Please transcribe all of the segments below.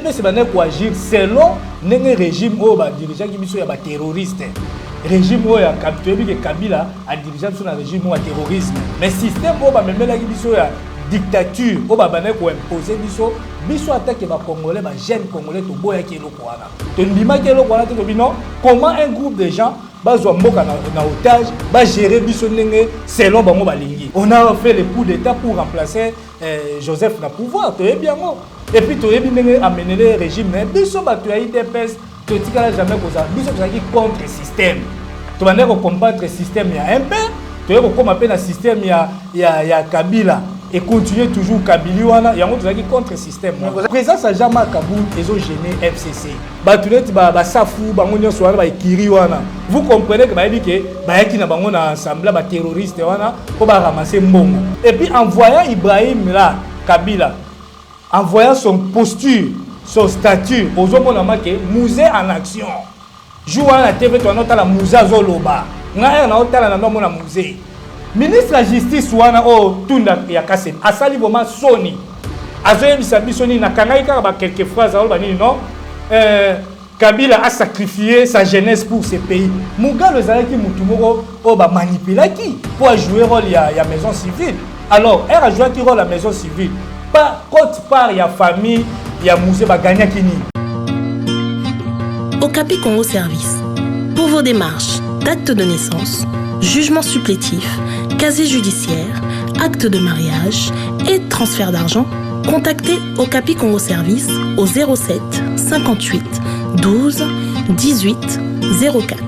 UDPS va agir selon le régime où les dirigeants qui sont terroristes. Régime où Kabila a dirigé sur le régime où terrorisme. Mais système où il y a dictature, où il y a imposé biso attaque les Congolais, les jeunes Congolais, tout boya qui est le comment un groupe de gens va en otage, va gérer biso selon bango balingi. On a fait le coup d'état pour remplacer Joseph na pouvoir, tu es bien mort. Et puis tu es bien amené le régime, mais biso ba tu as IDPS, tu n'as jamais posé biso qui contre le système. Tu vas combattre le système, il y a un peu, tu es comme appelle le système, il y a Kabila. Et continuer toujours Kabila, il y a un qui contre le système. La présence à Jean-Marc Kaboul, ils ont gêné FCC. Vous comprenez que il y a un ensemble de terroristes pour ramasser Mbongo. Et puis en voyant Ibrahim là, Kabila, en voyant son posture, son statut, aux hommes qui musée en action. Jouant à la TV, tu as la musée Zoloba. On a un musée. Ministre de la Justice wana tunda ya Kassem asali vraiment soni azoye bisabi soni na kangaika ba quelques phrases bani non Kabila a sacrifié sa jeunesse pour ce pays. Mugabe zalaki mutumoko ba manipulaki pour jouer rôle ya maison civile. Alors elle a joué qui rôle la maison civile. Pas côté part ya famille ya musée ba gagner kini. Okapi Congo Service. Pour vos démarches d'acte de naissance, jugement supplétif, casier judiciaire, acte de mariage et transfert d'argent, contactez Okapi Congo Service au 07 58 12 18 04.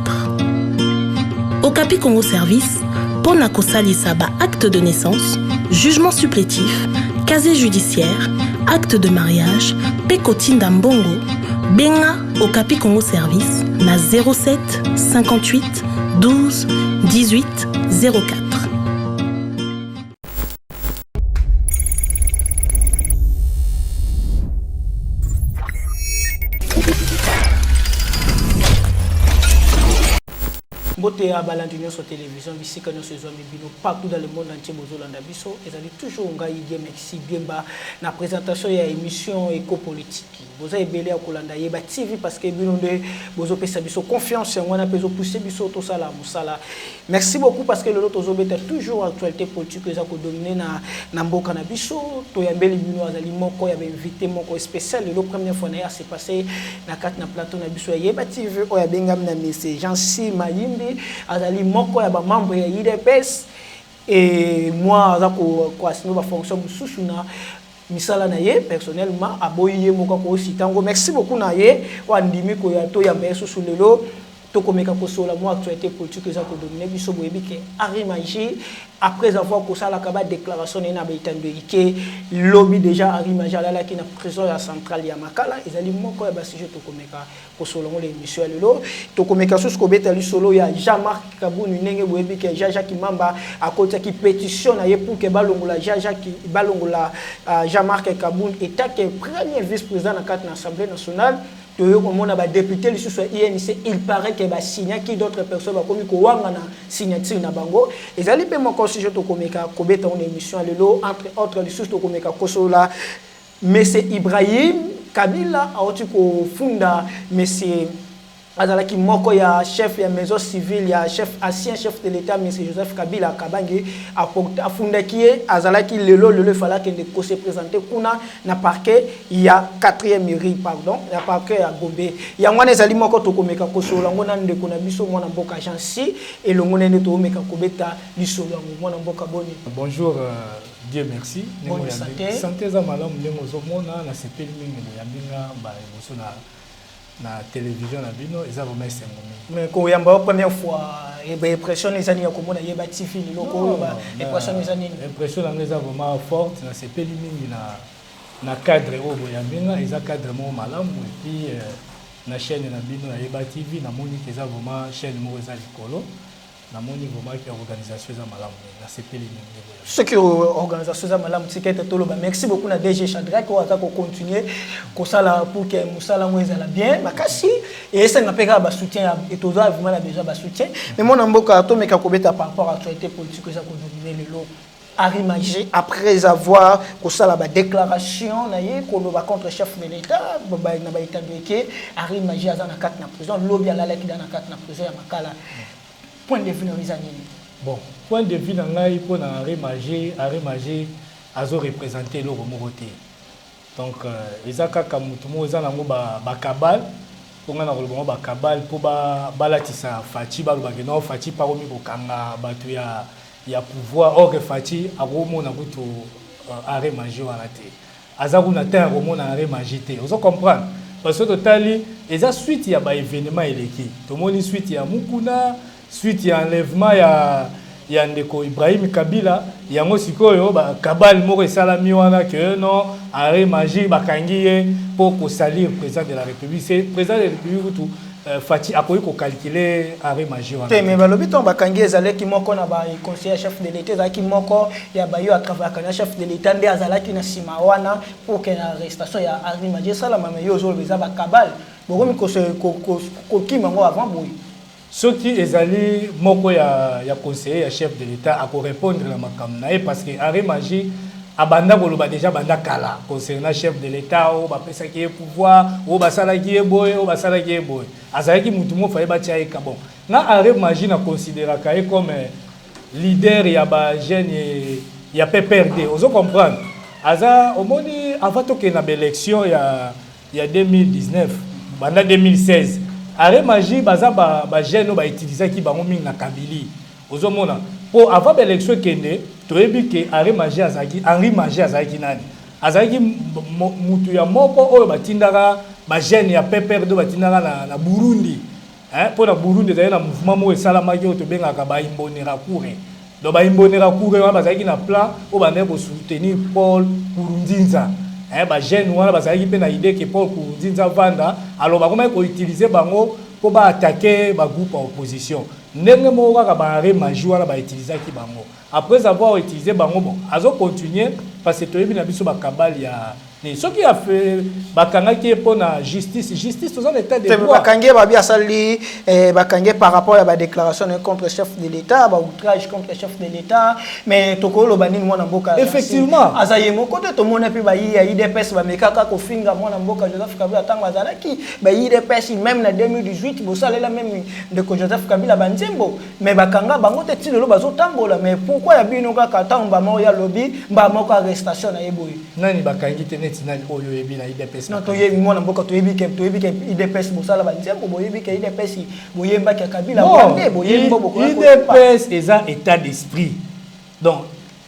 Okapi Congo Service, Ponako Salisaba acte de naissance, jugement supplétif, casier judiciaire, acte de mariage, Pekotinda Mbongo, Benga Okapi Congo Service, na 07 58 12 18 04. Beauté à Balandino sur télévision, ici quand nous sommes partout dans le monde entier, Bozolanda Bisso, et ça dit toujours on gagne merci bien bas la présentation et émission éco-politique. Vous avez belé à Kolanda Yeba TV parce que nous bozo pesa biso confiance on a besoin pousser biso tout ça là musala. Merci beaucoup parce que le lot ozo beta toujours actualité politique que ça ko dominer na mboka na biso to yambeli bino azali moko ya invité moko spécial le première fois na c'est passé na kat na plateau na biso Yeba TV o ya bengam na message Jean-Si Mayimbi azali moko ya ba membre ya IDPS et moi za ko asino ba fonction mususu na misala na ye personnellement aboye moko ko sitango merci beaucoup na ye wa ndimi ko ya to ya meso sulelo to komeka ko sola moi actualité politique za ko dominer biso boyebi ke Arimaji après avoir ko sala kaba déclaration na baitando ike lobby déjà Arimaji ala ki na prison ya centrale ya Makala ezali moko ya ba sujet to komeka ko sola ngole émission lelo to komeka so ko beta li solo ya Jean-Marc Kaboul ndenge boyebi ke Jaja Kimamba akota ki pétition na ye pour que balongola Jaja ki balongola Jean-Marc Kaboul état que premier vice-président na carte l'Assemblée nationale. On a député le sous INC, il paraît que va signer qui d'autres personnes va comme ko wanga na signature na bango et ali pe mon sujet to komeka ko beta on émission lelo entre autres les sous to komeka kosola monsieur Ibrahim Kabila a oti ko funda monsieur azalaki moko ya chef ya maison civile ya chef ancien chef de l'état monsieur Joseph Kabila Kabange a fundaki azalaki lelo fala que de se présenter kuna na parquet ya 4e mairie pardon ya parquet ya Gombe ya ngwana ezali moko to komeka kosola ngona ndeko na biso mwana mboka Jean-Si et le ngona ne to meka kobeta lisolo mwana mboka boni. Bonjour Dieu merci. Bonne santé. Santé za malamu ndemo zo mona na sepeli mingi ya mbinga ba emoso na télévision na bino eza vraiment sengomi mais ko yamba première fois et ba impression les ani ya komona Yeba TV loko ba impression les ani impression na eza vraiment forte na sepeli mingi na cadre obo ya mbinga eza cadre mo malamu et puis na chaîne na bino na Yeba TV na moni eza vraiment chaîne mo eza likolo na moni vraiment qui organisation eza malamu na sepeli mingi ce qui organisation za malamu tikete toloba merci beaucoup na DG Shadrack ko ata ko continuer ko sala pour que musala mweza la bien makasi et ça ngapeka ba soutien et to za vraiment déjà ba soutien mais mon mboka to meka ko beta par rapport à actualité politique za ko dominer lelo Henri Magé, après avoir fait la déclaration contre le chef de l'État, Henri Magé a dans la carte de prison, lobby a la dans la carte de prison, point de vue de bon, point de vue pour Henri Magé a représenté le Romoroté. Donc, les Akaka Moutoumou, ils ont un cabal, pour un cabal, pour balatisa Fati, balubageno, Fati, paromi Bokanga, Batuya. Il y a pouvoir or Fati a romo na buto arrêt majeur à la tête. Azaru na terre romo na arrêt magité. Vous comprenez? Parce que totali et ça suite il y a ba événement éléqué. Tout le monde suite il y a Mukuna, suite il y a enlèvement il y a ndeko Ibrahim Kabila, il y a mosikoyo ba kabal moko salami wana que non arrêt magique ba kangiye pour ko salir président de la République. C'est président de la République tout Fati a pu calculer arrêt majeur. Mais balobi ton bakangi ezale ki moko na ba conseiller chef de l'État za ki moko ya ba yo akavaka na chef de l'État nde azala ki na sima wana pour que na arrestation ya arrêt majeur sala mama yo zo beza ba kabal bokomi ko ki mango avant boy. Ce qui ezali moko ya conseiller ya chef de l'État a ko répondre na makamna parce que arrêt majeur abanda koloba déjà banda kala concernant chef de l'État o ba pesa ki pouvoir o ba sala ki boy o ba sala ki boy azaki mutu mo faye ba tia e kabon na arrêt magie na considérer ka comme leader ya ba jeune ya PPRD ozo comprendre aza omoni avant to ke na élection ya 2019 banda 2016 arrêt magie baza ba jeune ba utiliser ki bango mingi na Kabili ozo mona pour avant l'élection kende toyebi ke Henri Magé azaki nani azaki mutu ya moko oyo batindaka ba jeune ya PPRD batindaka na Burundi pour na Burundi ezali na mouvement mo esalamaki oyo tobengaka ba imbonera kure do ba imbonera kure wana bazalaki na plan oyo bandeki kosoutenir Paul Nkurunziza ba jeune wana bazalaki mpe na idée ke Paul Nkurunziza vanda alors bakomaki koutilize bango pour attaquer ba groupe en opposition ndenge moko kaka ba Henri Magé wana ba utilisaki bango après avoir utilisé bango bon azo continuer parce que toyebi na biso ba kabali ya ce qui a fait bakanga qui est pour la justice dans un état de droit bakangé ba bia sali bakangé par rapport à la déclaration contre le chef de l'État ba outrage contre le chef de l'État mais tokolo bani mwana mboka effectivement azaye moko te to mona pe ba yi IDPS ba mekaka ko finga mwana mboka Joseph Kabila tanga zalaki ba IDPS même na 2018 bo salela même de Joseph Kabila banzembo mais bakanga bango te tilo bazo tambola mais pourquoi ya bino kaka tamba mo ya lobby ba moko arrestation na yeboyi nani bakangi te oyo yebi na IDPS non to yebi mona mboka to yebi ke IDPS bosala banzembo boyebi ke IDPS boyemba ke Kabila wande boyembo boko IDPS eza état d'esprit donc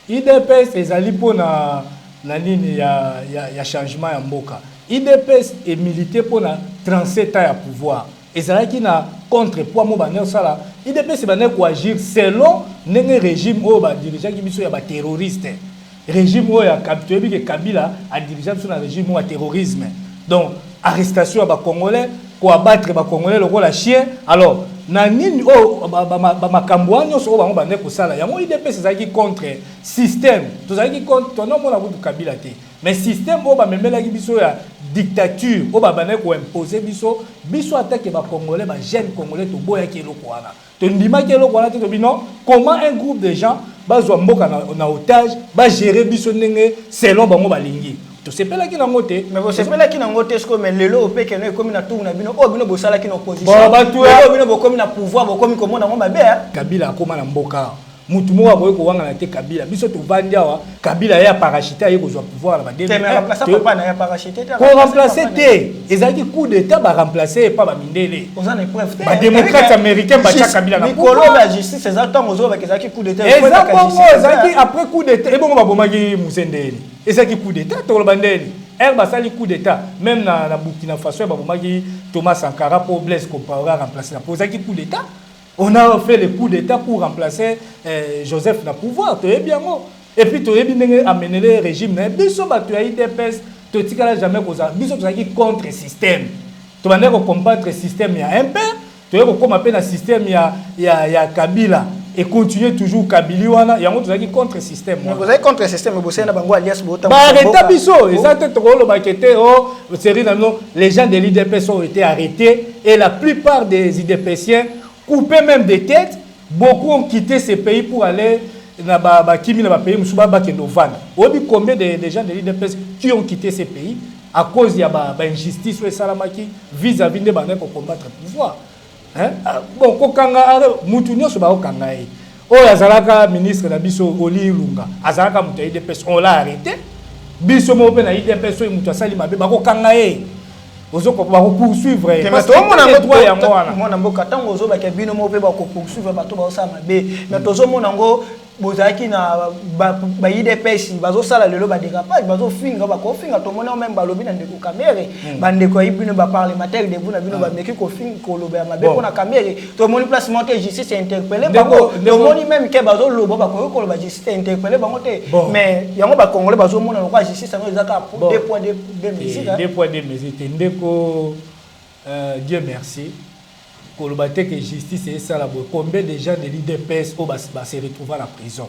IDPS ezali pona na nini ya changement ya mboka IDPS est milité pona 37 ans ya pouvoir ezalaki na contrepoids mo bana sala IDPS bana ko agir selon ndenge régime oyo ba dirigeant biso ya ba terroriste régime où il Kabila a dirigé sur un régime où terrorisme. Donc, arrestation à Congolais, pour abattre les Congolais, le rôle à chien. Alors, Nanine, ma cambouane, on va dire que ça, il y a un IDPS qui contre système. Tout ça qui contre, ton nom, on a vu Kabila. Mais système, on va même la dictature, on va imposer biso attaque les Congolais, les jeunes Congolais, tout boya qui est le Kouana. Tu ne dis pas que le Kouana, comment un groupe de gens bazwa mboka na otage ba gérer biso ndenge selon bango balingi to sepela ki na ngote mais bo sepela ki na ngote esko mais lelo opeke no ekomi na tour na bino o bino bosala ki na opposition o bino bokomi na pouvoir bokomi komona ngo mabe Kabila akoma na mboka mutu mo aboye ko wanga na te Kabila biso to vandiawa Kabila ya parachute aye ko zo pouvoir na ba demi mais remplacer pas na ya parachute ko remplacer te ezaki coup d'état ba remplacer pas ba mindele ozana preuve te ba démocrate américain ba cha Kabila na Nicolo la justice exactement ozo ba ezaki coup d'état ezaki après coup d'état et bon ba bomaki musendeli ezaki coup d'état to ba ndeli Herba sali coup d'état même na Burkina Faso ba bomaki Thomas Sankara pour Blaise Compaoré remplacer na ezaki coup d'état. On a fait le coup d'état pour remplacer Joseph na pouvoir, tu es bien mort. Et puis tu es bien amené le régime. Biso ba tu as IDPS, tu t'ikala jamais cosa. Biso tu as qui contre système. Tu vas pas combattre système ya un peu, tu es comme appelle un système ya Kabila et continuer toujours Kabili wana, ya tu as qui contre système. Vous avez contre système, vous savez na bango alias bota. Ba arrêta biso, exactement to lo ba kete oh, série les gens de l'IDPS ont été arrêtés et la plupart des IDPSiens coupés même des têtes, beaucoup ont quitté ces pays pour aller na ba kimi na ba pays musuba ba kendo vanda. Obi combien de gens de l'IDPS qui ont quitté ces pays à cause ya ba injustice ou salamaki vis-à-vis de bana pour combattre le pouvoir. Hein? Bon kokanga mutu nyonso ba okanga e. Oyo azalaka ministre na biso Oli Lunga. Azalaka mutu ya IDPS on l'a arrêté. Biso mo pe na IDPS oyo mutu asali mabe ba kokanga e. Ozoko ba ko poursuivre. Parce que mon amboka tango ozo ba kebino mo pe ba ko poursuivre ba to ba osala mabe. Mais tozo mo nango bozaki na ba IDPS bazo sala lelo ba dérapage bazo finga ba ko finga to mona même ba lobi na ndeko kamere ba ndeko ibino ba parlementaire de buna bino ba meki ko finga ko lobi mabe ko na kamere to moni place monter justice interpellé bango to moni même ke bazo lobo ba ko loba justice interpellé bango te mais yango ba congolais bazo mona ko justice ngo ezaka 2 points de mesure 2 points de mesure ndeko Dieu merci. Que justice et ça, combien de gens de l'IDPS se retrouvent à la prison?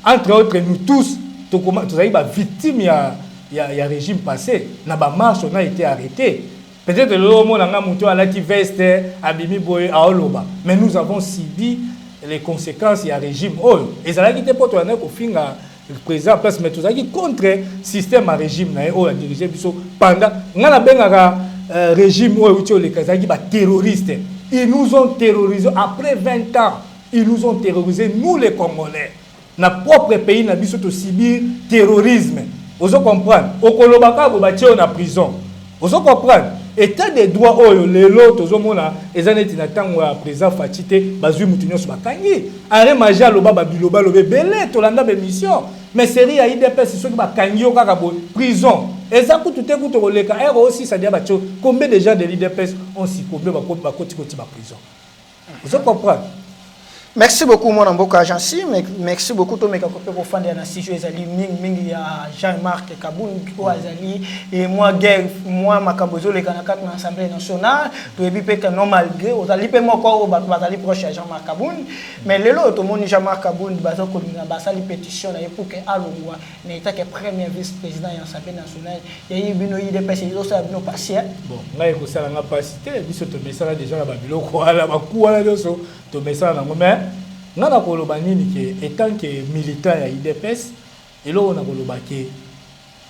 Entre autres, nous tous, nous avons victimes du régime passé. Nous marche, on a été arrêtés. Peut-être que l'homme a la veste, mais nous avons subi les conséquences du régime. Et ça a été pour toi, le président place mais tout ça qui contre système à régime na o dirigé biso pendant ngana benga régime o uti les kazaki ba terroristes ils nous ont terrorisés après 20 ans ils nous ont terrorisés nous les Congolais na propre pays na biso to subir terrorisme ozo comprendre okolobaka bo batio na prison ozo comprendre état des droits oyo lelo tozomona ezaneti na tango ya président Fatite bazui mutunyo so bakangi are maja loba babiloba lobe belé tolanda be mission mais série ya IDPS ceux qui bakangi yo kaka bo prison ezako tout écoute koleka ero aussi ça dia batio combien de gens de l'IDPS ont succombé ba koti ba prison vous comprenez. Merci beaucoup mon amboka agency merci beaucoup to meka kopé ko fanda na studio ezali mingi ya Jean-Marc Kaboun ko azali et moi guerre moi makabozo le kana kat na assemblée nationale to ebi pe que non malgré ozali pe moko ba bazali proche à Jean-Marc Kaboun mais lelo to moni Jean-Marc Kaboun bazo ko na basali pétition na pour que alongwa na état que premier vice-président ya assemblée nationale ya yibino IDPS yo sa bino patient bon ngai ko sala nga pasité biso to mesala déjà na babilo ko ala bakuala doso to mesala na ngomé nana koloba nini ke étant que militant ya IDPS elo na koloba ke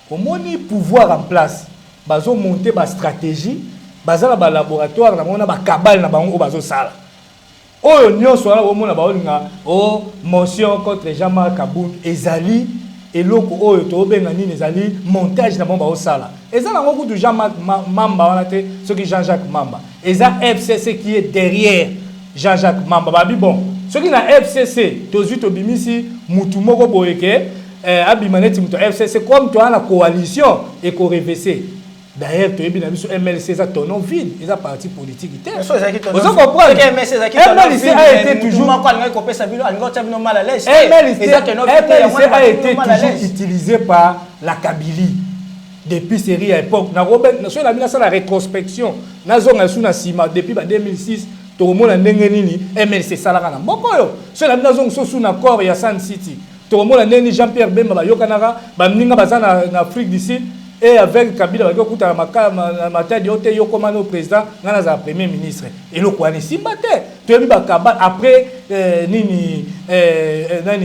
omoni pouvoir en place bazo monter ba stratégie bazala ba laboratoire na mona ba cabale na bango bazo sala oyo nyonso ala omona ba olinga o motion contre Jean-Marc Kaboun ezali eloko oyo to benga nini ezali montage na bango ba osala ezala ngo kutu Jean-Marc Mamba wana te soki Jean-Jacques Mamba eza FCC qui est derrière Jean-Jacques Mamba babi bon ce qui na FCC tozu to bimisi mutu moko boyeke abimaneti mutu FCC comme toi la coalition et ko reverser d'ailleurs to ebi na biso MLC ça ton nom vide ils a parti politique vous comprenez que MLC a été toujours MLC a été toujours utilisé par la Kabylie depuis série à époque na Robert sur la rétrospection na zonga suna sima depuis 2006 tout le monde a ndengeni MLC salaka na mboko yo so la binazo so na corps ya Sun City tout le monde a ndeni Jean-Pierre Bemba ba yokanaka ba mninga bazana na Afrique du Sud et avec Kabila ba yokuta na matadi yote yokomano président ngana za premier ministre et le kwani simbate to yebi ba kaba après nini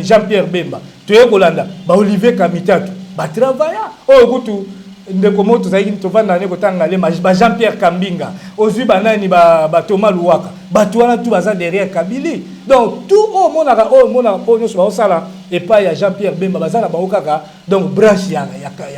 Jean-Pierre Bemba to yekolanda ba Olivier Kamitatu ba travailler o kutu ndeko moto zaiki tovanda ne kotanga le ba Jean-Pierre Kambinga ozui banani ba Thomas Luwaka bato wana tout baza derrière Kabylie donc tout au monaka no so sala et pas ya Jean-Pierre Bemba bazana ba okaka donc branche ya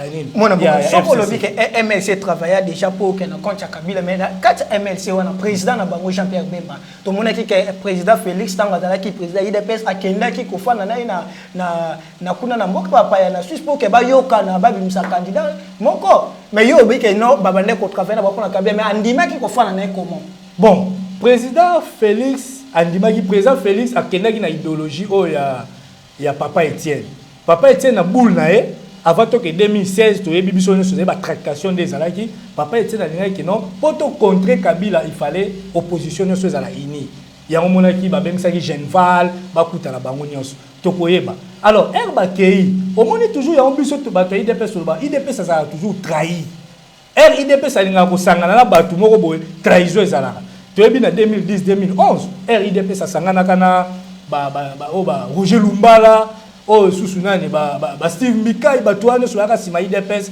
nini mona bon soko lobi que MLC travailla déjà pour que na compte Kabila mais quand MLC wana président na bango Jean-Pierre Bemba to monaki que président Félix Tangazala qui président IDPS akenda ki kofana na kuna na mboka papa ya na Suisse pour que ba yoka na ba bimisa candidat moko mais yo bi que non babane ko travailler na ba kuna Kabila mais andima ki kofana na comment bon président Félix andimaki président Félix akendaki na idéologie o ya papa Étienne na boule na e avant que 2016 to yebi biso nyonso ba tractation des alaki papa Étienne alingaki non pour to contrer Kabila il fallait opposition nyonso za la ini yango monaki ba bengisaki Genval ba kutala bango nyonso to koyeba alors herba kei omoni toujours ya biso to ba to IDPS ça a toujours trahi IDPS alinga ko sangana na batu moko boye trahison ezalaka Tu es bien en 2010-2011. RIDP, ça s'engage à Roger Lumbala, Sousunani, Steve Mika, Batouane, Souaka Simaï Depes,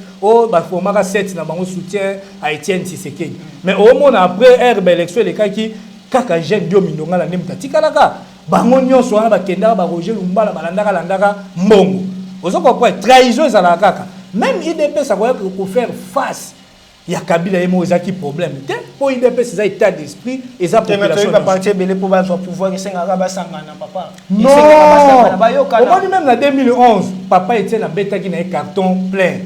Formara 7, na bango soutien à Etienne Tshisekedi. Mais au moment après, l'élection, les cas qui, Kaka Jean Diomindonga, la Nemta Tikalaka, bango nyonso wana bakenda ba Roger Lumbala, landaka mbongo. Vous comprenez, trahison à la Kaka. Même IDP, ça va faire face. Il y a Kabila et Moïse qui problème. Pour IDP, c'est un état d'esprit et ça population. Tu vas partir belé pour pouvoir que Araba Sangana papa. Non. Au même en 2011, papa était dans bêta qui n'a carton plein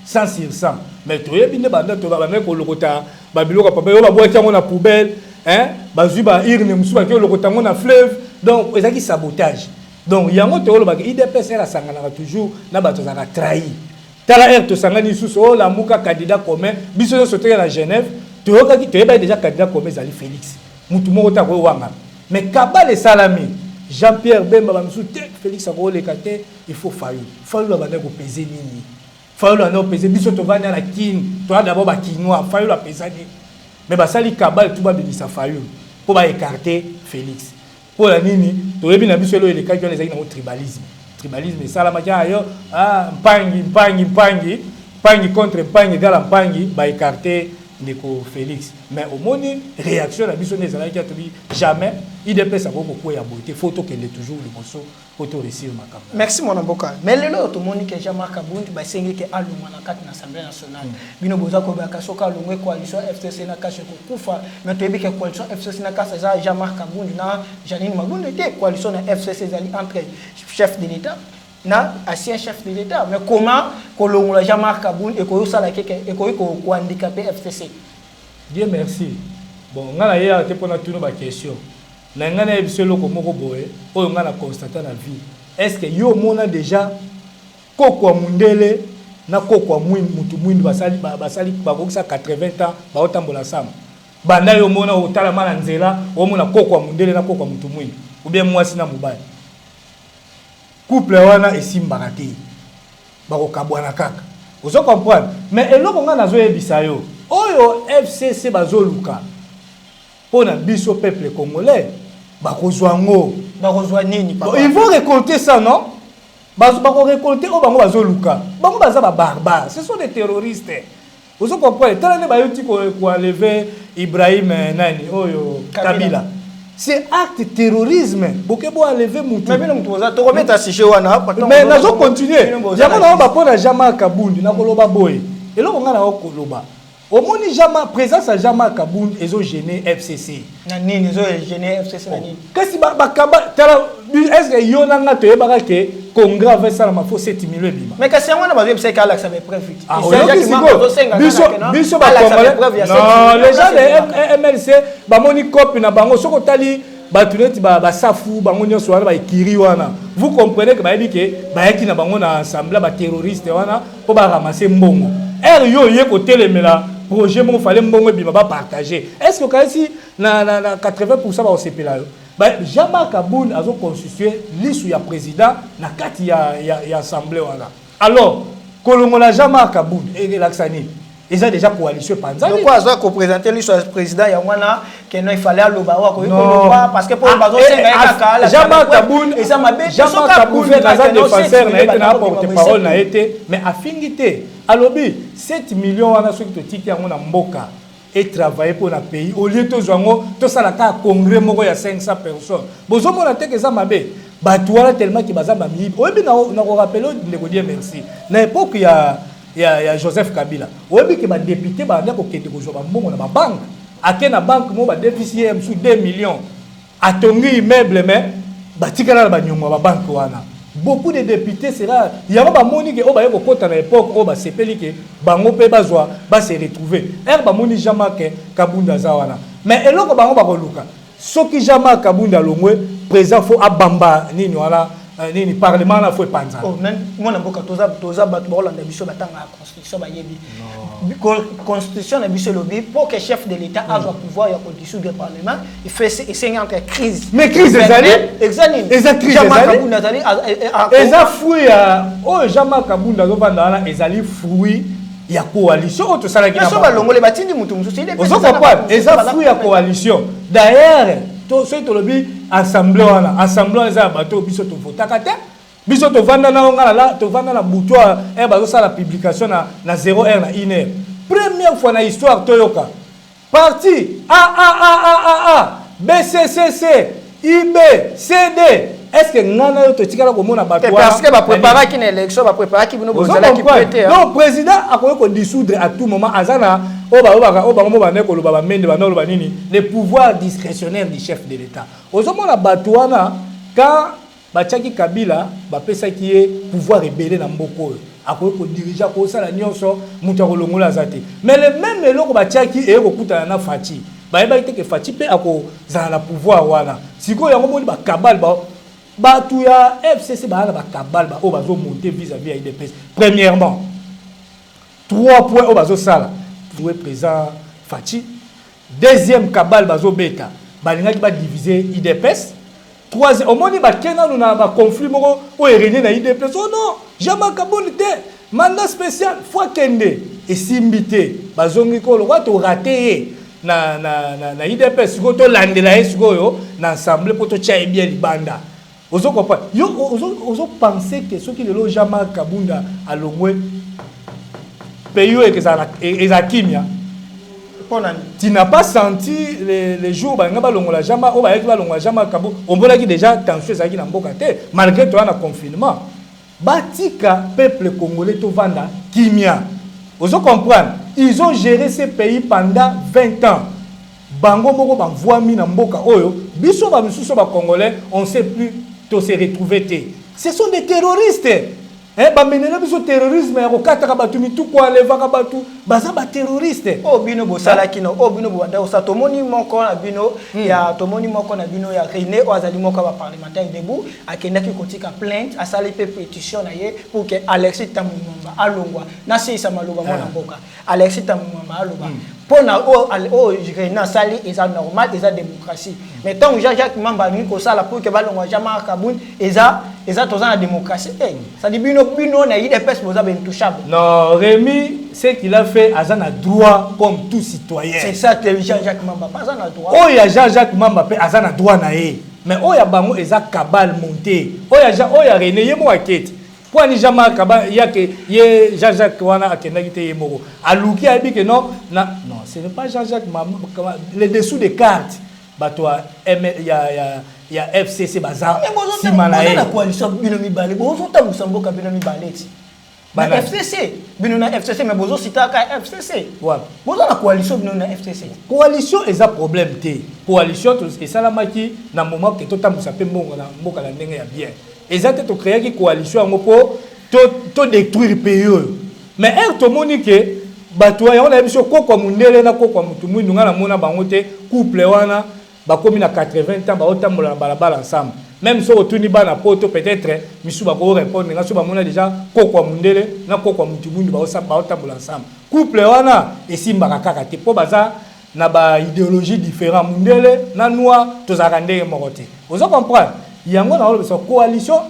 100 sur 100. Mais tu es bien bandé tu vas mettre le quota babilo papa yo ba boire qui na poubelle hein bazuba irne musuba qui le quota na fleuve donc ils qui sabotage. Donc il y a un autre le IDP c'est la Sangana toujours na bato za trahi. Tala to sangani suso la muka candidat commun biso soté à Genève tu es déjà candidat commun Zali Félix mutu moko ta ko wanga mais Kabale Salami Jean-Pierre Bemba bamsu Félix ako le kate il faut Fayou la bana ko peser nini Fayou la no peser biso to vanda la kin to d'abord ba kinois Fayou la peser ni mais ba sali Kabale tout ba bilisa Fayou pour ba écarter Félix pour la nini to yebi na biso le kate qui les na tribalisme tribalisme ça la matière yo mpangi contre mpangi égale mpangi ba écarter Ndeko Félix mais au moni réaction la biso nezala qui a tobi jamais IDP ça beaucoup ya beauté photo qu'elle est toujours le morceau photo réussir makamba. Merci mon amboka mais lelo to moni que Jean-Marc Kabundi ba sengi que alunga na kati na Assemblée nationale bino boza ko ba kasoka lungwe coalition FCC na kashe ko kufa mais to que coalition FCC na kasa za Jean-Marc Kabundi na Janine Magundu était coalition na FCC zali entre chef de l'État na ancien chef de l'État mais comment kolongola Jean-Marc Kabundi et ko sala keke et ko handicapé FCC. Dieu merci. Bon ngala ya te pona tuno ba question na ngana ebiselo ko moko boye oyo ngana constater na vie est-ce que yo mona déjà kokwa mundele na kokwa mutu mwindu basali bakokisa 80 ans ba otambola sama banda yo mona otala mana nzela o mona kokwa mundele na kokwa mutu mwindu ou bien mwasi na mobali couple wana esimbaka te bakokabwana kaka ozo comprendre mais eloko nga nazo yebisa yo oyo FCC bazoluka pona biso peuple congolais bakozwa ngo bakozwa nini papa ils vont récolter ça non bako récolter o bango bazoluka bango baza ba barbares ce sont des terroristes ozo comprendre tala ba yoti ko enlever Ibrahim nani oyo Kabila. C'est acte terrorisme. Boke bo enlever mutu. Mais bino mutu za to remettre si chez wana. Mais nazo continuer. Yama na ba pona Jean-Marc Kabundi na koloba boy. Eloko nga na koloba. Au moni Jean-Marc présence à Jean-Marc Kabundi ezo gêner FCC. Na nini ezo gêner FCC na nini? Kasi ba kaba tala est-ce que yona nga to yebaka ke congrès avec ça ma faut 7 millions bima. Mais kasi ngwana ba c'est qu'Alex avait preuve. Biso ba congolais. Non, les gens de MLC ba moni copie na bango soko tali ba tuneti ba safu bango nyonso wana ba ikiri wana. Vous comprenez que ba yebi ke ba yaki na bango na ensemble ba terroriste wana pour ba ramasser mbongo. Yo ye ko telemela projet mon fallait mbongo bima ba partager. Est-ce que kasi na 80% ba osepela yo? Jean-Marc Kabundi a constitué l'issue ya président na kati ya assemblée wana. Alors, kolongola Jean-Marc Kabundi et l'axani, ils ont déjà coalition panza. Donc quoi ça ko présenter l'issue ya président ya wana que non il fallait aloba wa ko parce que pour bazo senga kaka Jean-Marc Kabundi et ça m'a bien Jean-Marc Kabundi na défenseur na été na porte-parole na été mais afingité alobi 7 millions wana soki to tiki yango na mboka et travailler pour le pays au lieu de tout ça la congrès moko ya 500 personnes bozo mona te que ça mabe batouala tellement ki baza ba mi oyebi na ko rappeler ndeko dire merci na époque ya Joseph Kabila oyebi ke ba député ba ndako kende ko joba mbongo na ba banque akena banque mo ba déficit sous 2 millions atongi immeuble mais batikala ba nyongo ba banque wana. Beaucoup de députés sera il y a pas moni que o ba yeko kota na époque o ba sepeli ke bango pe bazwa ba se retrouver ba moni Jean-Marc Kabundi zawana mais eloko bango ba koluka soki Jean-Marc Kabundi alongwe président faut abamba nini wala nini parlement na faut panza oh même moi na boka toza bat bolanda biso batanga constitution ba yebi constitution na biso lobi pour que chef de l'état a pouvoir ya dissoudre le parlement il fait essayer entre crise mais crise examine Jean-Marc Kabundi azali eza fruit ya oh Jean-Marc Kabundi azovanda wana ezali fruit ya coalition to sala ki na ba longole batindi mutu mususu ide ozo comprendre eza fruit ya coalition d'ailleurs to so to lobi assemblée eza bato biso to votaka te biso to vanda na ngala la to vanda na butwa bazo sala publication na 0h na 1h première fois na histoire toyoka parti A BCCC IB CD est-ce que ngana yo to tikala ko mona bato parce que ba préparer ki na élection ba préparer ki bino bozala ki prêter non président akoyo ko dissoudre à tout moment azana oba mo bane ko loba ba mende ba loba nini le pouvoir discrétionnaire du chef de l'état ozomona bato wana quand bachaki Kabila ba pesa ki e pouvoir rebelle na mboko akoyo ko diriger ko sala nyonso mutu akolongola zate mais le même eloko bachaki e ko kutana na Fachi ba eba iteke Fachi pe ako za na pouvoir wana siko yango moni ba kabal ba tu ya FCC ba na ba kabal ba o bazo monter vis-à-vis à IDPS premièrement 3 points o bazo sala pour présent Fachi deuxième kabal bazo beta balingaki ba diviser IDPS troisième au moni ba kena na ba conflit moko o erene na IDPS oh non jamais kabonité mandat spécial fois kende et simbité bazongi ko lo to raté na IDPS ko to landela esiko yo na assemblée pour to tcha bien libanda ozo comprendre yo ozo penser que ceux qui le lo jamais kabunda alongwe pays et que ça ezakimia tu n'as pas senti les jours ba ngaba longola jamais o ba yaki ba longola jamais kabu on voit qui déjà tension ezaki na mboka te malgré toi na confinement batika peuple congolais to vanda kimia ozo comprendre ils ont géré ce pays pendant 20 ans bango moko ba voami na mboka oyo biso ba misuso ba congolais on sait plus to se retrouver. Ce sont des terroristes. Ba menela biso terrorisme ya kokataka batu mitu kwa levaka batu baza ba terroriste. O bino bo sala kino o bino bo da o satomoni moko na bino ya tomoni moko na bino ya René o azali moko ba parlementaire debout akendaki kotika plainte asali pe pétition na ye pour que Alexis Tamumamba alongwa na sisa maloba mona mboka Alexis Tamumamba alongwa pona o René asali eza normal eza démocratie mais tant Jacques Mamba ni ko sala pour que balongwa jama Kaboun eza toza na démocratie ça dit bino na IDPS boza ben touchable. Non, Rémi, ce qu'il a fait, Azan a droit comme tout citoyen. C'est ça que Jean-Jacques Mamba pas Azan a droit. Oh ya Jean-Jacques Mamba pe Azan a droit na ye. Mais oh ya bango eza kabal monté. Oh ya René yemo akete. Pour ni jama kabal ya que ye Jean-Jacques wana akenda kite yemo. Aluki abi que non ce n'est pas Jean-Jacques Mamba les dessous des cartes. Batwa il y a FCC bazar simanae na coalition bino mibale bozo ta musamboka bino mibale ti ba FCC bino na FCC mais bozo sitaka FCC ouais bozo na coalition bino na FCC coalition eza problème te coalition to esalamaki na moment que to tamusa pe mbongo na mboka la ndenge ya bien ezate to créer ki coalition ngo po to détruire pays mais to monique batwa ya on a biso kokwa mundele na kokwa mutu mwindu ngana mona bango te couple wana bakomi na 80 ans baotambola na balabala ensemble même si otuni bana poto peut-être misu bako répondre nga so bamona déjà kokwa mundele na kokwa mutu mwindu baotambola ensemble couple wana esimbaka kaka te po baza na ba idéologie différent mundele na noir tozaka ndenge moko te ozo comprendre yango na oloba coalition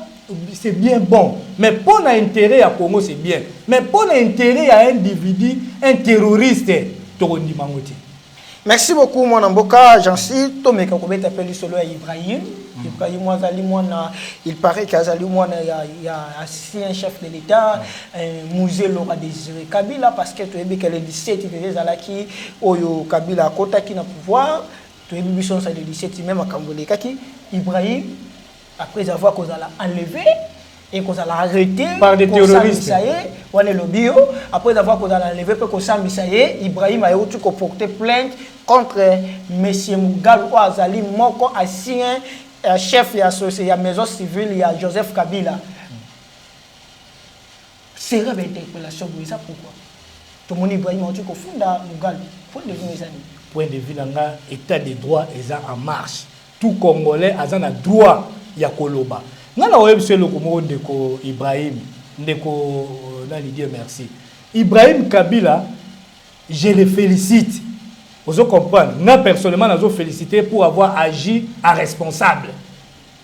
c'est bien bon mais pour l'intérêt à Congo c'est bien mais pour l'intérêt à un individu un terroriste tokondi mangote. Merci beaucoup mon amboka Jansi tomeka ko beta peli solo ya Ibrahim Mwazali mwana il paraît qu'azali mwana ya ancien chef de l'état musée Laura Désiré Kabila parce que tu es que le 17 février zalaki oyo Kabila kotaki na pouvoir tu es biso ça le 17 même à Kambole kaki Ibrahim après avoir qu'on a enlevé et qu'on a arrêté par des terroristes. Après avoir qu'on a enlevé qu'on a Ibrahim a eu porté plainte contre monsieur Mugabe ou Azali Moko ancien chef de la maison civile il y a Joseph Kabila. C'est une interpellation pour ça pourquoi tout le monde Ibrahim a eu qu'on fonda Mugabe point de vue mes amis. Point de vue là état de droit est en marche. Tout Congolais a un droit ya koloba. Ngala webse le komo ndeko Ibrahim ndeko nani Dieu merci. Ibrahim Kabila je le félicite. Vous comprenez? Moi personnellement je féliciter pour avoir agi à responsable.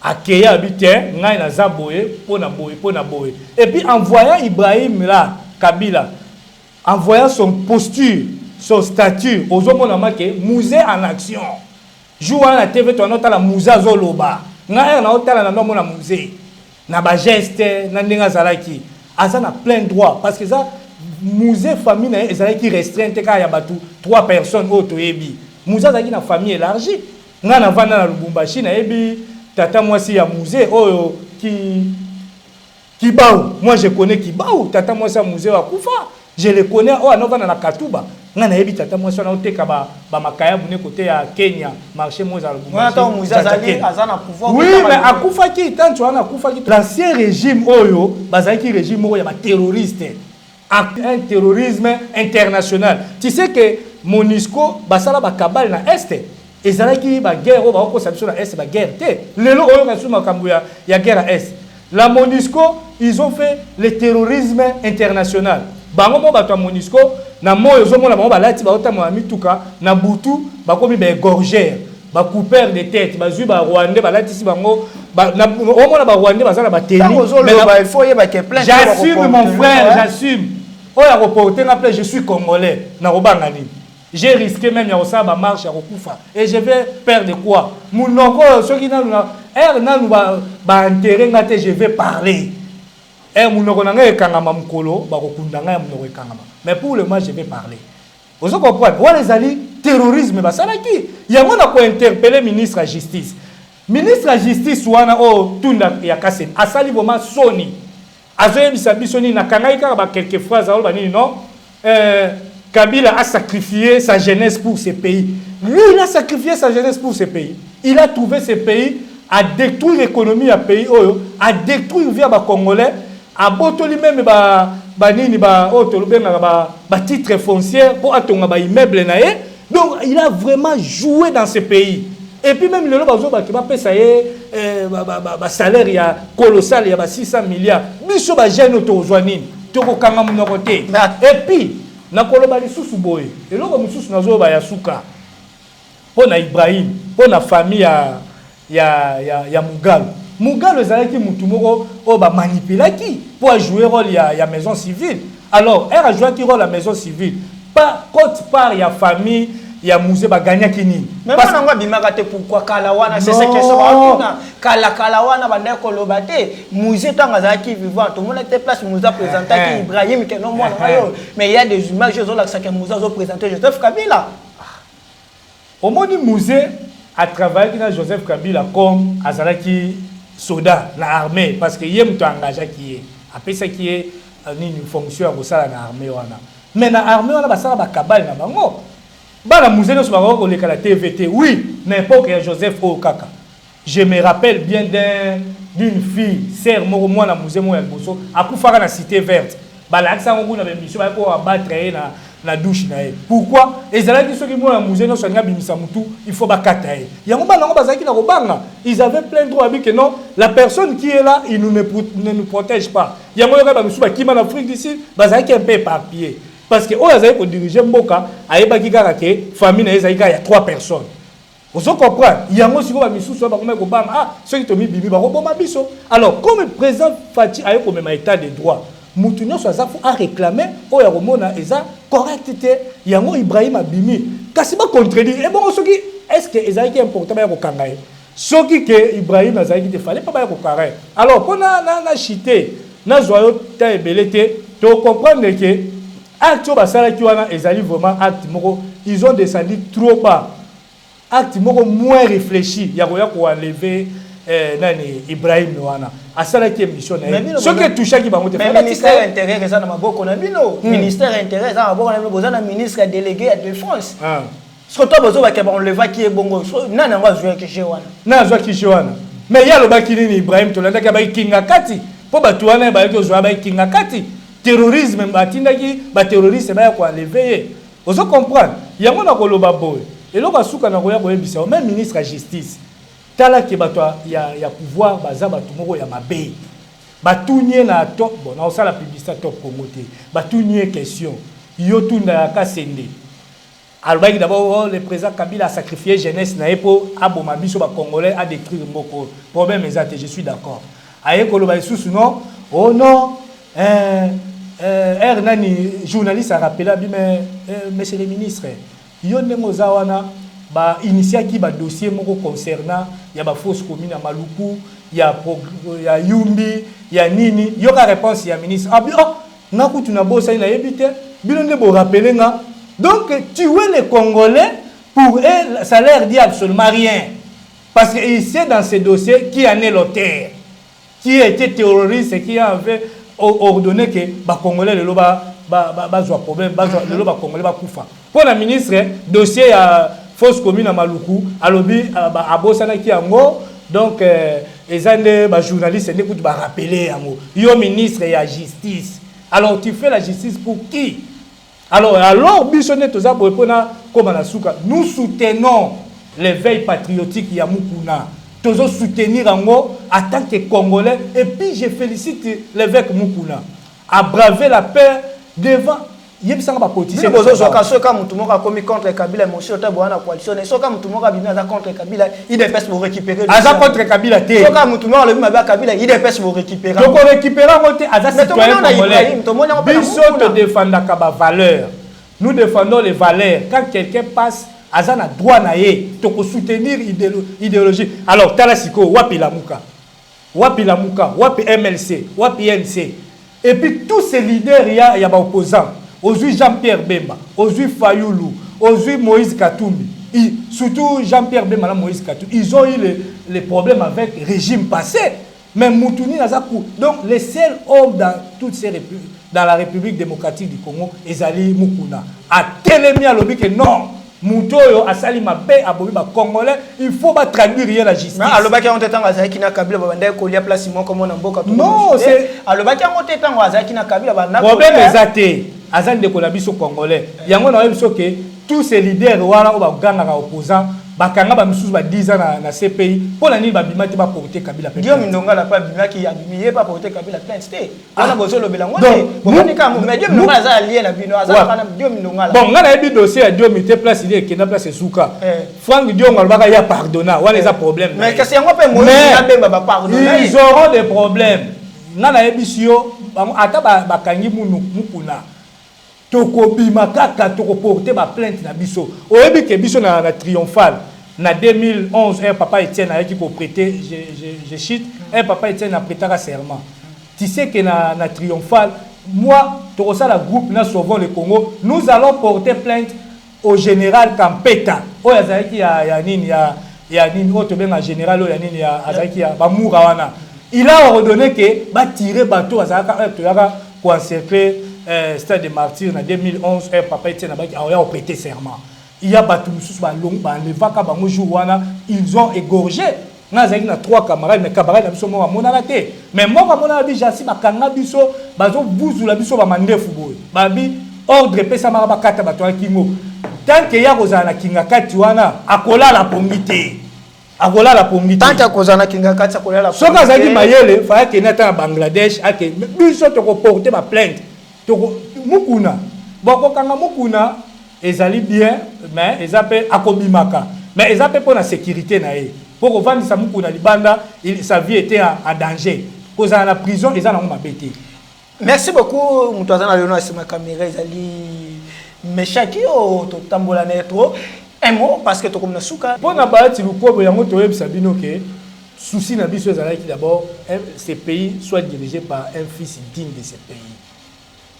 Akeya habité ngai na zaboye pona boye. Et puis en voyant Ibrahim là Kabila en voyant son posture, son statut, aux hommes on a marqué musée en action. Joue à la TV, tu as noté la musée zoloba. Na na hôtel na nomo na musée. Na ba geste, na ndinga zalaki. Aza na plein droit parce que ça musée famille na ezalaki restreinte ka ya batu 3 personnes auto yebi. Musée zaki na famille élargie. Nga na vanda na Lubumbashi na yebi tata mwasi ya musée oyo Kibao. Moi je connais Kibao, tata mwasi ya musée wa Kufa. Je le connais oh anovana na Katuba. Nga na yebi tata mwasi na oteka ba makaya bune côté ya Kenya, marché moi za Lubumbashi. Ngata musée azana pouvoir. Oui, mais akufa ki tant tu ana kufa ki l'ancien régime oyo, bazaki régime oyo ya ba terroriste. Un terrorisme international. Tu sais que MONUSCO basala ba kabal na est. Ezalaki ba guerre o ba ko sabiso na est ba guerre te. Lelo oyo ka suma kambuya ya guerre à est. La MONUSCO, ils ont fait le terrorisme international. Bango mo bato MONUSCO na moyo zo mona bango balati ba otamo mituka na butu ba komi ba gorgère, ba couper de tête, ba zui ba rwandais balati si bango ba na o mona ba rwandais bazala ba teni. Mais il faut y ba que plein. J'assume mon frère, j'assume. Oh ya reporter na plein je suis congolais na robanga ni. J'ai risqué même ya ça ba marche ya kokufa et je vais perdre quoi? Munoko soki na na ba enterrer ngate je vais parler. Munoko na ngai kangama mukolo ba kokunda ngai munoko kangama. Mais pour le moment je vais parler. Vous comprenez? Ou les alliés terrorisme ba salaki. Yango na ko interpeller ministre de la justice. Ministre de la justice wana o tunda ya kasen. Asali vraiment soni. Azoye bisabisoni na kangai ka ba quelques phrases au banini non. Kabila a sacrifié sa jeunesse pour ce pays. Lui, il a sacrifié sa jeunesse pour ce pays. Il a trouvé ce pays à détruire l'économie du pays, à détruire via les Congolais, à botoli même titre foncier pour attendre immeuble. Donc, il a vraiment joué dans ce pays. Et puis même le salaire il y a colossal, il y a 600 milliards. Biso ba jeune autozoanine, toko kanga munokote. Et puis na koloba lisusu boye eloko mususu nazoba ya suka pona Ibrahim pona famille ya Mugalo ezalaki mutu moko o ba manipulaki pour jouer rôle ya maison civile. Alors elle a joué qui rôle la maison civile pas côté part ya famille ya musée ba gagna kini même pas ngwa bimaka te pourquoi kalawana c'est ça que ça kalawana banda koloba te musée tanga zaki vivant tout le monde était place musée présenté qui Ibrahim que non moi mais il y a des images zo la que musée zo présenté Joseph Kabila au moni musée a travaillé avec Joseph Kabila comme azalaki soldat na armée parce que yem to engagé qui est après ça qui est une fonction au sein de l'armée wana mais na armée wana basala ba kabal na bango. Bana musée no soba ko la TVT oui n'importe quel Joseph Okaka. Je me rappelle bien d'une fille sœur moko mwana musée mo ya boso akufaka na cité verte bala aksa ngo na mission ba ko abattre na douche na e pourquoi ezalaki soki mwana musée no sanga bimisa mutu il faut bakata e yango bana ngo bazaki na kobanga ils avaient plein droit à dire que non la personne qui est là il ne nous protège pas yango yoka ba musu ba kima na Afrique d'ici bazaki un peu éparpillé. Parce que oh azali ko diriger mboka ayebaki kaka ke famille na ezali ya 3 personnes. Vous comprenez? Yango siko ba misusu ba komeka kobanga ah ceux qui tomi bibi ba koboma biso. Alors comme le président Fati ayo ko mema état de droit, mutu nyonso azafu a réclamer o ya komona eza correctité yango Ibrahim abimi. Kasi ba contredire et bon soki est-ce que ezali ki important ba ko kangaye? Soki ke Ibrahim azali ki te fallait pas ba ko carré. Alors pour na chité na zoyo ta ebelete to comprendre que acte basala qui wana ezali vraiment acte moko ils ont descendu trop bas acte moko moins réfléchi ya ko enlever nani Ibrahim wana asala qui mission na ce que toucha qui bango te mais ministère intérieur ça na maboko na bino ministère intérieur ça na maboko na bino bozana ministre délégué à défense ce que toi bozo ba ke on le va qui est bongo nana ngwa jouer ki chez wana na jouer ki chez wana mais ya lo ba kinini Ibrahim to landa ka ba kinga kati po ba tuana ba ko jouer ba kinga kati terrorisme batindaki ba terroriste ba ko enlever vous comprendre yango na koloba boy eloko suka na koya boyebisa même ministre de la justice tala ke bato ya pouvoir baza bato moko ya mabe batunye na top bon na osala publicité top Congo te batunye question yo tunda ya kasende alobaki d'abord le président Kabila a sacrifié jeunesse na epo aboma biso ba congolais a détruire mboko problème ezate je suis d'accord aye koloba isusu non oh non Nani journaliste a rappelé mais monsieur le ministre yonne mozawana ba initiaki ba dossier moko concernant ya ba fausse commune à Maluku ya Yumbi ya nini yoka réponse ya ministre abi naku tuna bossa ina yebite bino ne bo rappeler nga donc tuer les Congolais pour un salaire dit absolument rien parce que ici dans ce dossier qui en est l'auteur qui était terroriste et qui avait ordonné que les Congolais ne soient problème, les Congolais va koufa. Pour la ministre, dossier à fausse commune à Maluku, à lobby à Bossana qui a donc les journalistes n'écoutent pas rappeler yo ministre et la justice. Alors tu fais la justice pour qui? Alors bisonné tout ça pour répondre comme à la souka. Nous soutenons l'éveil patriotique Yamukuna. Tous soutenir en tant que Congolais. Et puis je félicite l'évêque Mukuna à braver la paix devant. Il y a des politiciens qui contre Kabila, monsieur Taboana coalition. Et contre Kabila, il dépêche pour récupérer. Aza contre Kabila, t'es. Soka Moutouma le Maba Kabila, il dépêche pour récupérer. Donc on récupère monter Aza citoyen congolais. Biso te défendons kaba valeur. Nous défendons les valeurs. Quand quelqu'un passe. Azana droit na ye to soutenir idéologie. Alors talasiko wapi lamuka wapi MLC wapi NC et puis tous ces leaders il y a ba opposants aujourd'hui Jean-Pierre Bemba aujourd'hui Fayoulou aujourd'hui Moïse Katumbi surtout Jean-Pierre Bemba et Moïse Katumbi ils ont eu les problèmes avec le régime passé mais Moutouni Nazakou donc les seuls hommes dans toutes ces républiques dans la République démocratique du Congo Ezali Mukuna a télémi à lobby que non Moutoyo a sali ma paix à Bobi Congolais, il faut pas traduire rien la justice. Alors baki on t'entend Azaki na Kabila bande ko lia place Simon comme on mboka tout. Non, c'est alors baki on t'entend Azaki na Kabila bande. Problème exacté. Azan de Kolabiso Congolais. Yango na biso que tous ces leaders wana ba ganga ka opposants bakanga ba misusu ba 10 ans na CPI pour la nini ba bimati ba porter Kabila plainte. Dio Mindonga la pas bimaki abimié pas porter Kabila plainte. On a besoin le bilan. Bon ni ka mais Dio Mindonga za lié na bino aza kana Dio Mindonga la. Bon ngana yebi dossier à Dio Mité place il est na place Souka. Franck Dio ngolbaka ya pardonna, wana les problème. Mais que c'est yango pe Moïse na bemba ba pardonner. Ils auront des problèmes. Ngana yebi sio ata ba kangi mukuna. Tokobi makaka toko porter ba plainte na biso. Oyebi ke biso na triomphal. En 2011, un papa Etienne a qui prêté, je chute, un papa Etienne a prêté un serment. Tu sais que na triomphal, moi, tu reçois la groupe, nous sauvons le Congo, nous allons porter plainte au général Kampeta. Oh, il y a Nini, autre bien un général, il y a Bamourawana. Il a ordonné que va tirer bateau pour encercler Stade des Martyrs en 2011, un papa Etienne a prêté serment. Il y a ils ont égorgé. Nous avons 3 camarades, mais camarades sont monarate. Mais moi, je suis assis, je ordre pesa maraba kata batwa kingo. Tant que ya kozana kinga katiwana, akola la pomite. Akola la pomite. Tant que kozana kinga kati akola la pomite. Soka zaki mayele, fa ke nata Bangladesh, ake biso to ko porter ma plainte. To mukuna. Boko kanga mukuna. Ezali bien, mais ils appellent Akobimaka. Mais ils appellent pour la sécurité. Pour vendre sa moukou na libanda, sa vie était en danger. Cause dans la prison, ils en ont bêté. Merci beaucoup, Moutouazana Léonard, c'est ma caméra. Ezali Meshaki au Tambola Netro. Un mot, parce que tu comme Nasuka. Pour na baati lukobo yango toyeb sabino ke souci na biso ezali d'abord ces pays soient dirigés par un fils digne de ces pays.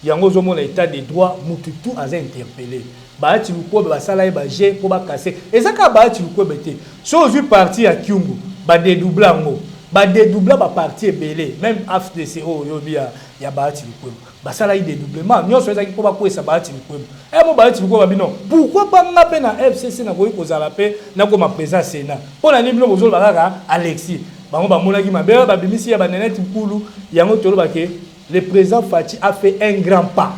Yango zomo na état de droit mututu a interpellé. Baati lukobo basala ba G pour ba casser. Ezaka baati lukobo té. So vu parti à Kyungu, ba dédoubler ngo. Ba dédoubler ba parti ebelé, même AFDCO yobi ya baati lukobo. Basala i dédoublement. Nyo so ezaki pour ba ko esa baati lukobo. Mo baati lukobo bino. Pourquoi pas nga pe na FCC na koyi kozala pe na ko ma présence Sénat. Pour na libino bozolo balaka Alexis. Bango ba monaki mabe ba bimisi ya ba neneti nkulu yango tolo bake. Le président Fati a fait un grand pas.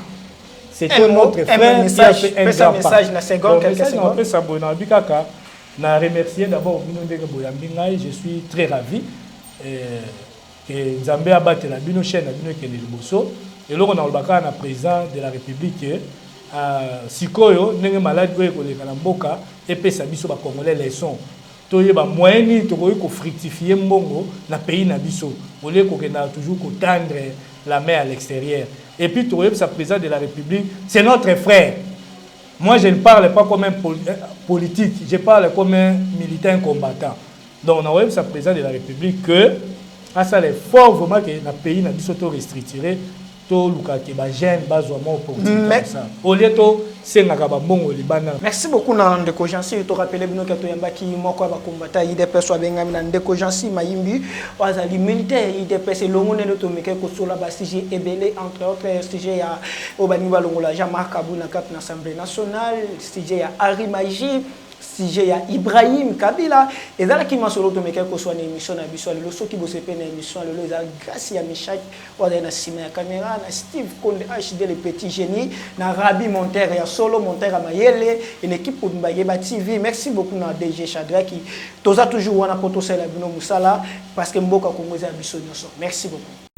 C'est notre frère qui a fait un grand pas. Je remercie d'abord je suis très ravi que Nzambe a battu la bino chaîne qui est le bosso. Et là on a le président de la République Sikoyo n'est malade et puis ça biso ba congolais leçon. Toyeba moyens to ko fructifier mbongo na pays na biso. Ole ko na toujours ko tendre la main à l'extérieur. Et puis Touré, sa président de la République, c'est notre frère. Moi, je ne parle pas comme un politique, je parle comme un militant combattant. Donc, on a sa président de la République que, à ça, il faut vraiment que le pays n'a pas été restructuré. Merci beaucoup Ndeko Jansi to rappeler bino que to yambaki moko ba combattant IDPS wa benga na Ndeko Jansi Mayimbi wazali militaire IDPS longo ne to meke ko sola ba CG ebele entre autres CG ya obani balongola Jean-Marc Kabou na cap na Assemblée nationale CG ya Ari Maji CG ya Ibrahim Kabila et là qui m'a solo to meke ko so na émission na biso le so ki bo sepe na émission le za grâce ya Michak wala na sima ya caméra na Steve Konde HD le petit génie na Rabi Monterre ya solo Monterre Mayele une équipe pour Mbayeba TV. Merci beaucoup na DG Chadra qui toza toujours wana poto sala bino musala parce que mboka Kongo za biso nyoso. Merci beaucoup.